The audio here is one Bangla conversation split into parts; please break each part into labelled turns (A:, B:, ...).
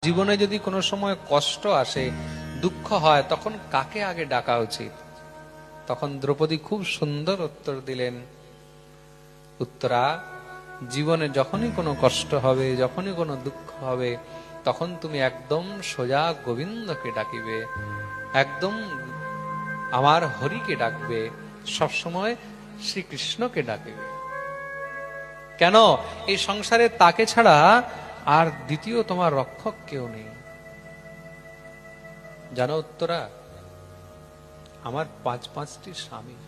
A: জীবনে যদি কোনো সময় কষ্ট আসে, দুঃখ হয়, তখন কাকে আগে ডাকা উচিত? তখন দ্রৌপদী খুব সুন্দর উত্তর দিলেন, উত্তরা, জীবনে যখনই কোনো কষ্ট হবে, যখনই কোনো দুঃখ হবে, তখন তুমি একদম সোজা গোবিন্দকে ডাকিবে, একদম আমার হরিকে ডাকবে, সবসময় শ্রীকৃষ্ণকে ডাকবে। কেন? এই সংসারে তাকে ছাড়া আর দ্বিতীয় তোমার রক্ষক কেউ নেই। জানো উত্তরা, আমার পাঁচটি স্বামী,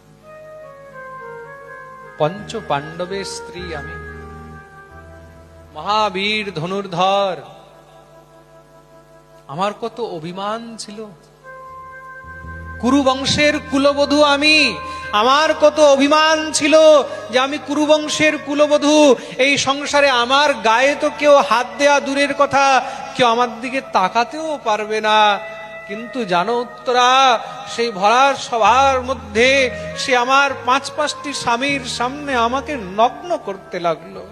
A: পঞ্চ পাণ্ডবের স্ত্রী আমি, মহাবীর ধনুর্ধর, আমার কত অভিমান ছিল। কুরুবংশের কুলবধূ আমি, আমার কত অভিমান ছিল যে আমি কুরুবংশের কুলবধূ। এই সংসারে আমার গায়ে তো কেউ হাত দেয়া দূরের কথা, কেউ আমার দিকে তাকাতেও পারবে না। কিন্তু জানো উত্তরা, সেই ভরার সভার মধ্যে সে আমার পাঁচটি স্বামীর সামনে আমাকে নগ্ন করতে লাগলো।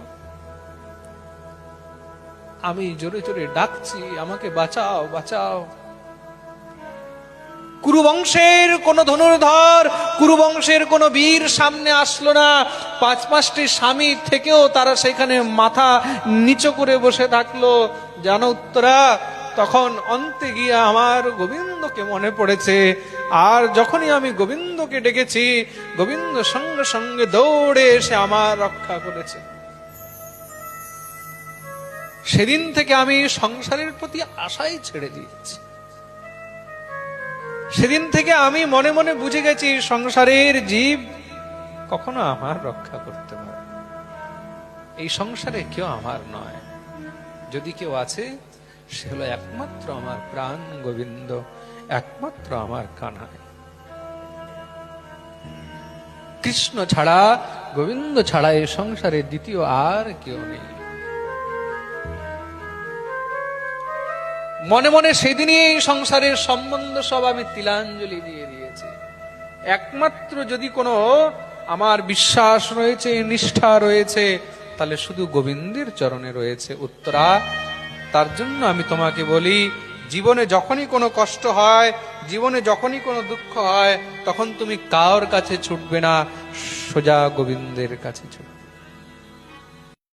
A: আমি জোরে জোরে ডাকছি, আমাকে বাঁচাও বাঁচাও। কুরুবংশের কোন ধনুর্ধর, কুরুবংশের কোন বীর সামনে আসলো না। পাঁচটি স্বামী থেকেও তারা সেখানে মাথা নিচু করে বসে থাকলো। জানো উত্তরা, তখন অন্তে গিয়ে আমার গোবিন্দকে মনে পড়েছে। আর যখনই আমি গোবিন্দকে ডেকেছি, গোবিন্দ সঙ্গে সঙ্গে দৌড়ে এসে আমার রক্ষা করেছে। সেদিন থেকে আমি সংসারের প্রতি আশাই ছেড়ে দিয়েছি। সেদিন থেকে আমি মনে মনে বুঝে গেছি, সংসারের জীব কখনো আমার রক্ষা করতে পারে, এই সংসারে কেউ আমার নয়। যদি কেউ আছে, সে হলো একমাত্র আমার প্রাণ গোবিন্দ, একমাত্র আমার কানাই। কৃষ্ণ ছাড়া, গোবিন্দ ছাড়া এই সংসারে দ্বিতীয় আর কেউ নেই। মনে মনে সেদিনই এই সংসারের সম্বন্ধ সব আমি তিলাঞ্জলি দিয়ে দিয়েছি। একমাত্র যদি কোনো আমার বিশ্বাস রয়েছে, নিষ্ঠা রয়েছে, তাহলে শুধু গোবিন্দের চরণে রয়েছে। উত্তরা, তার জন্য আমি তোমাকে বলি, জীবনে যখনই কোনো কষ্ট হয়, জীবনে যখনই কোনো দুঃখ হয়, তখন তুমি কার কাছে ছুটবে না, সোজা গোবিন্দের কাছে ছুটবে।